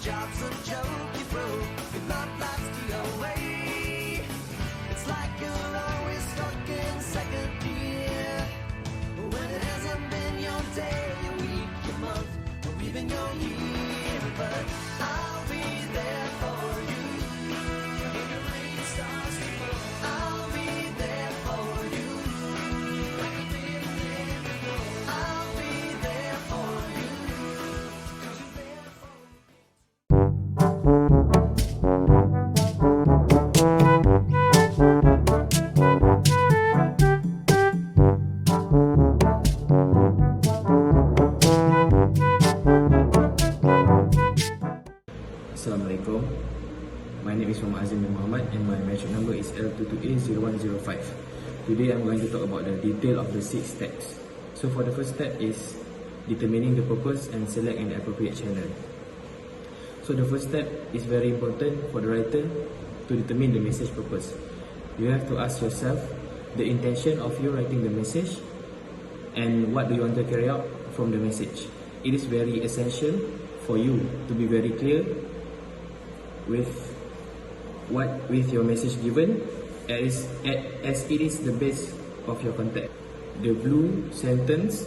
job's a joke, you broke, your love life's the away. It's like you're always stuck in second gear, when it hasn't been your day, your week, your month, or even your year. But I'll be there for you when the rain starts to fall. I'll be there for you. I've been there before. I'll be there for you, 'cause you're there for me. Assalamualaikum. My name is Hazim and Mohammad, and my metric number is L22A0105. Today I'm going to talk about the detail of the 6 steps. So for the first step is determining the purpose and select an appropriate channel. So the first step is very important for the writer to determine the message purpose. You have to ask yourself the intention of you writing the message and what do you want to carry out from the message. It is very essential for you to be very clear with your message given, as it is the base of your content. The blue sentence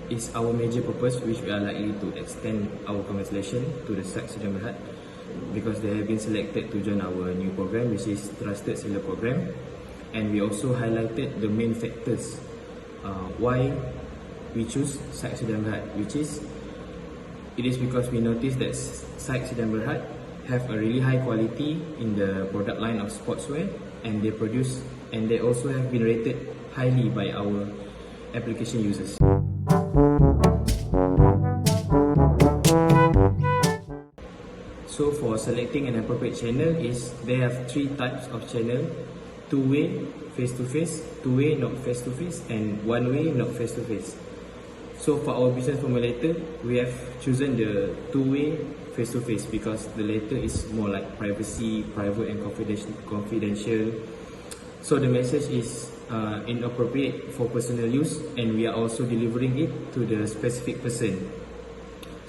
is our major purpose, which we are likely to extend our conversation to the Site Sedang Berhad, because they have been selected to join our new program, which is Trusted Seller Program. And we also highlighted the main factors why we choose Site Sedang Berhad, which is it is because we noticed that Site Sedang Berhad have a really high quality in the product line of sportswear, and they also have been rated highly by our application users. So for selecting an appropriate channel is they have 3 types of channel: two-way, face-to-face, two-way, not face-to-face, and one-way, not face-to-face. So for our business formulator, we have chosen the two-way face-to-face because the latter is more like privacy, private and confidential. So the message is inappropriate for personal use, and we are also delivering it to the specific person.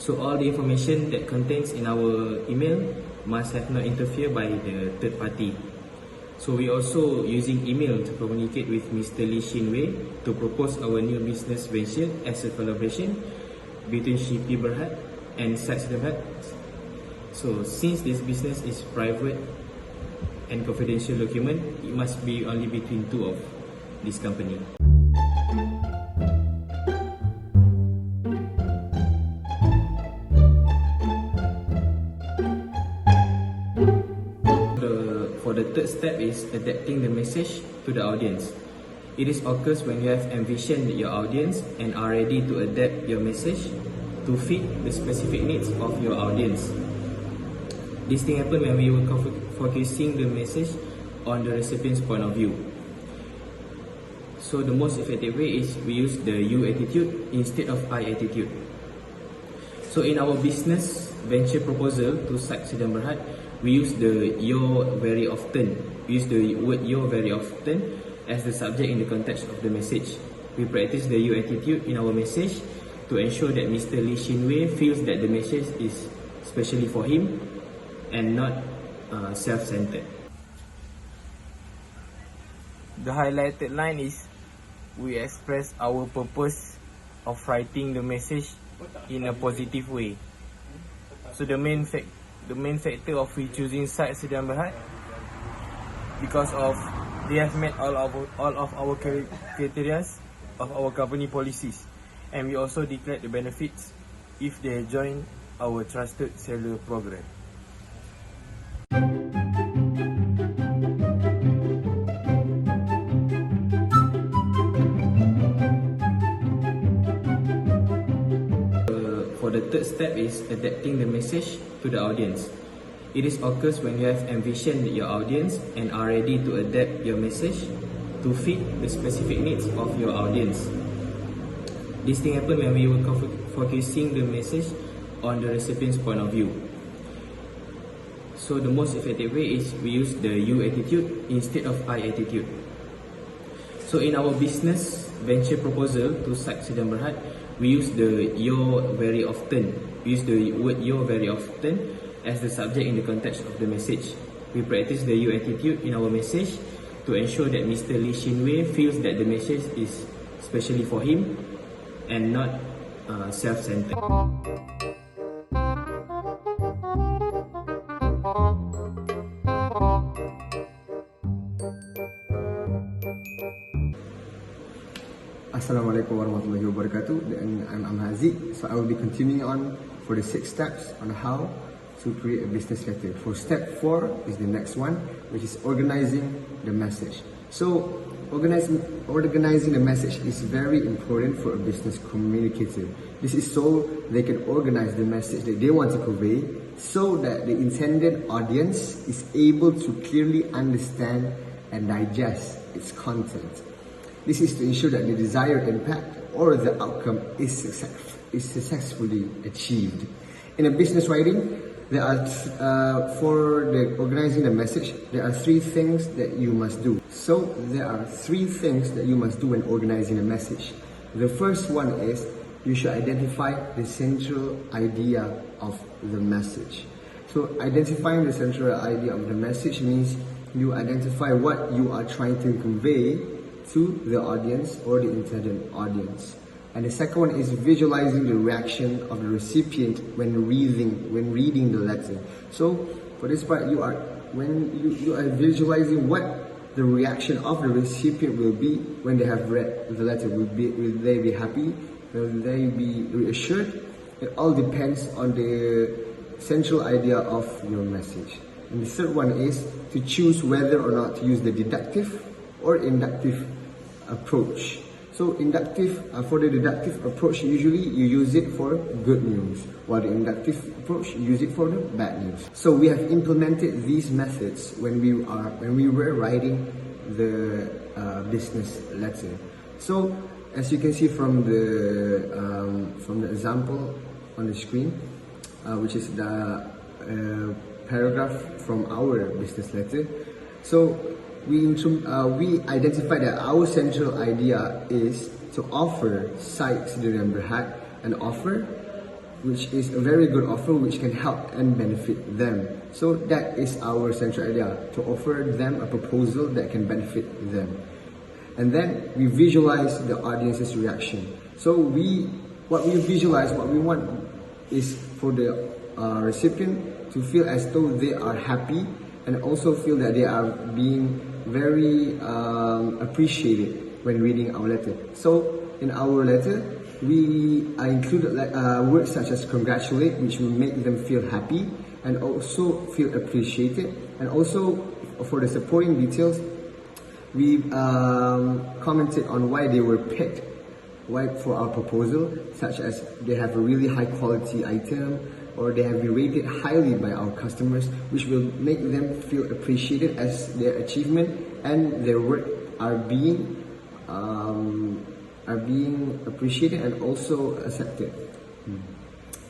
So all the information that contains in our email must have not interfered by the third party. So we also using email to communicate with Mr. Lee Shin Wei to propose our new business venture as a collaboration between Shipi Berhad and Site Sedang Berhad. So since this business is private and confidential document, it must be only between 2 of this company. For the third step is adapting the message to the audience. It is occurs when you have envisioned your audience and are ready to adapt your message to fit the specific needs of your audience. This thing happened when we were focusing the message on the recipient's point of view. So the most effective way is we use the you attitude instead of I attitude. So in our business venture proposal to Site Sedang Berhad, we use the yo very often. We use the word yo very often as the subject in the context of the message. We practice the you attitude in our message to ensure that Mr. Lee Shin Wei feels that the message is specially for him and not self-centered. The highlighted line is we express our purpose of writing the message in a positive way. So the main factor of we choosing Site Sedang Berhad because of they have met all of our criteria of our company policies, and we also declared the benefits if they join our Trusted Seller Program. For the third step is adapting the message to the audience. It is occurs when you have envisioned your audience and are ready to adapt your message to fit the specific needs of your audience. This thing happened when we were focusing the message on the recipient's point of view. So the most effective way is we use the you attitude instead of I attitude. So in our business venture proposal to Site Sedang Berhad, we use the yo very often. We use the word yo very often as the subject in the context of the message. We practice the you attitude in our message to ensure that Mr. Lee Shinwei feels that the message is specially for him and not self-centered. Assalamualaikum warahmatullahi wabarakatuh, and I'm Haziq. So I will be continuing on for the 6 steps on how to create a business letter. For step 4 is the next one, which is organizing the message. So organizing the message is very important for a business communicator. This is so they can organize the message that they want to convey so that the intended audience is able to clearly understand and digest its content. This is to ensure that the desired impact or the outcome is successfully achieved. In a business writing, there are for the organizing the message, there are 3 things that you must do. So there are 3 things that you must do when organizing a message. The first one is you should identify the central idea of the message. So identifying the central idea of the message means you identify what you are trying to convey to the audience or the intended audience. And the second one is visualizing the reaction of the recipient when reading the letter. So for this part, when you are visualizing what the reaction of the recipient will be when they have read the letter. Will they be happy? Will they be reassured? It all depends on the central idea of your message. And the third one is to choose whether or not to use the deductive or inductive approach. So for the deductive approach, usually you use it for good news, while the inductive approach, you use it for the bad news. So we have implemented these methods when we were writing the business letter. So as you can see from the example on the screen, which is the paragraph from our business letter. So we identified that our central idea is to offer sites the member had an offer which is a very good offer which can help and benefit them. So that is our central idea, to offer them a proposal that can benefit them. And then we visualize the audience's reaction. So what we visualize, what we want is for the recipient to feel as though they are happy and also feel that they are being very appreciated when reading our letter. So in our letter, we included words such as congratulate, which will make them feel happy and also feel appreciated. And also for the supporting details, we commented on why they were picked for our proposal, such as they have a really high quality item, or they have been rated highly by our customers, which will make them feel appreciated as their achievement and their work are being appreciated and also accepted.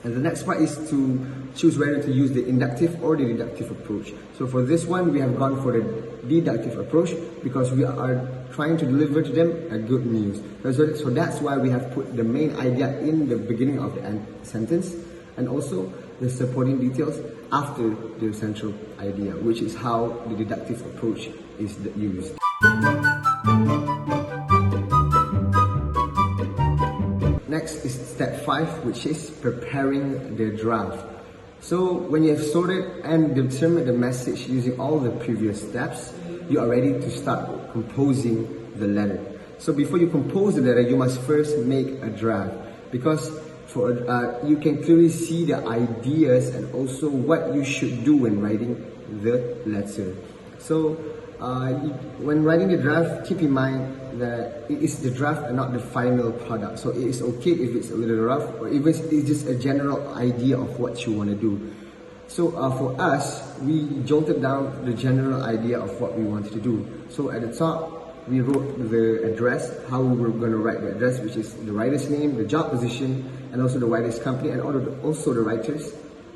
And the next part is to choose whether to use the inductive or the deductive approach. So for this one, we have gone for the deductive approach because we are trying to deliver to them a good news. So that's why we have put the main idea in the beginning of the sentence, and also the supporting details after the central idea, which is how the deductive approach is used. Next is step 5, which is preparing the draft. So when you have sorted and determined the message using all the previous steps, you are ready to start composing the letter. So before you compose the letter, you must first make a draft, because you can clearly see the ideas and also what you should do when writing the letter. So when writing the draft, keep in mind that it is the draft and not the final product. So it is okay if it's a little rough, or even it's just a general idea of what you want to do. So for us, we jotted down the general idea of what we wanted to do. So at the top, we wrote the address, how we were going to write the address, which is the writer's name, the job position, and also the writer's company, and also the writer's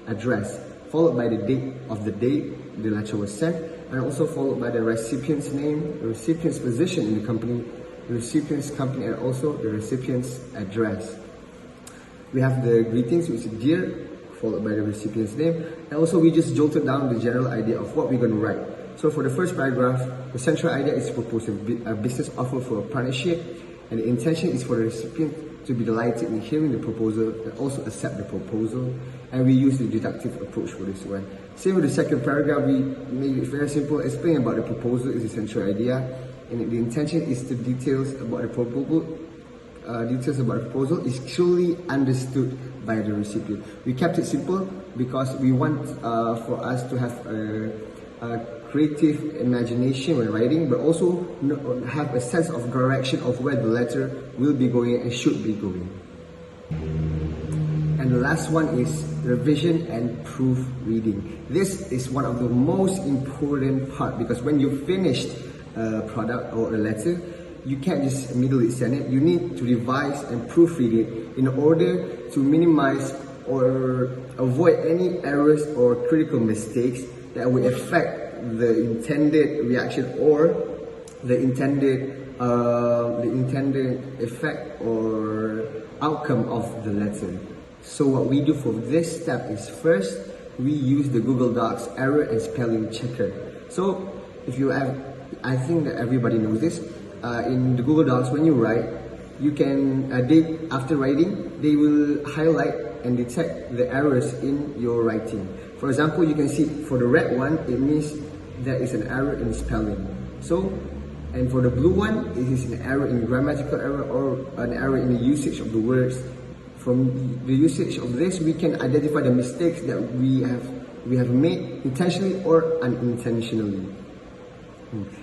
address, followed by the date of the day the letter was sent, and also followed by the recipient's name, the recipient's position in the company, the recipient's company, and also the recipient's address. We have the greetings, which is dear followed by the recipient's name. And also we just jolted down the general idea of what we're going to write. So for the first paragraph, the central idea is to propose a business offer for a partnership, and the intention is for the recipient to be delighted in hearing the proposal and also accept the proposal. And we use the deductive approach for this one. Same with the second paragraph, we made it very simple. Explain about the proposal is the central idea, and the intention is to details about the proposal is truly understood by the recipient. We kept it simple because we want for us to have a creative imagination when writing, but also have a sense of direction of where the letter will be going and should be going. And the last one is revision and proofreading. This is one of the most important part, because when you finished a product or a letter, you can't just immediately send it. You need to revise and proofread it in order to minimize or avoid any errors or critical mistakes that will affect the intended reaction or the intended effect or outcome of the letter. So what we do for this step is, first we use the Google Docs error and spelling checker. So if you have, I think that everybody knows this, in the Google Docs when you write, you can, after writing, they will highlight and detect the errors in your writing. For example, you can see for the red one, it means there is an error in spelling. So, and for the blue one, it is an error in grammatical error or an error in the usage of the words. From the usage of this, we can identify the mistakes that we have made intentionally or unintentionally.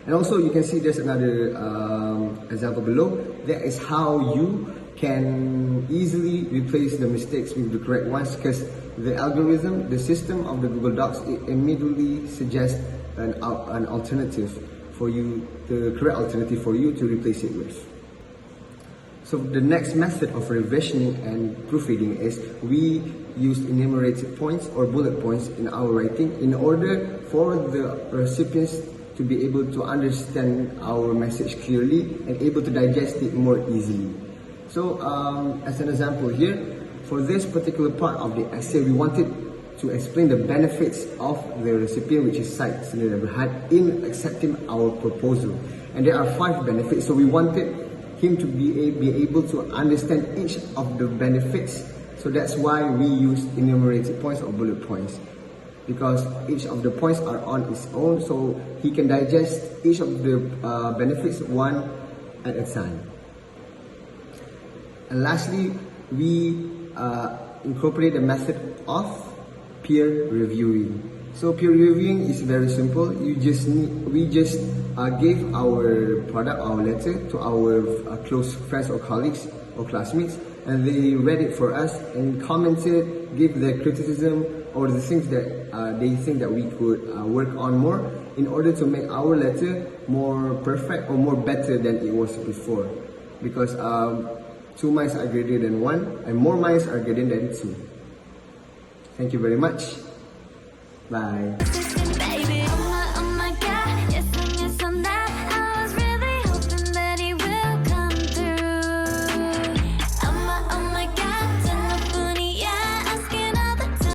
And also, you can see there's another example below. That is how you can easily replace the mistakes with the correct ones, because the algorithm, the system of the Google Docs, it immediately suggests an alternative for you, the correct alternative for you to replace it with. So the next method of revisioning and proofreading is we use enumerated points or bullet points in our writing in order for the recipients to be able to understand our message clearly and able to digest it more easily. So as an example here, for this particular part of the essay, we wanted to explain the benefits of the recipient, which is Syed Sendiri Berhad, in accepting our proposal. And there are 5 benefits, so we wanted him to be able to understand each of the benefits. So that's why we use enumerated points or bullet points, because each of the points are on its own, so he can digest each of the benefits one at a time. And lastly, we incorporate the method of peer reviewing. So peer reviewing is very simple. We just gave our product, our letter, to our close friends or colleagues or classmates, and they read it for us and commented, give their criticism or the things that they think that we could work on more in order to make our letter more perfect or more better than it was before. Because 2 minds are greater than 1, and more minds are greater than 2. Thank you very much. Bye.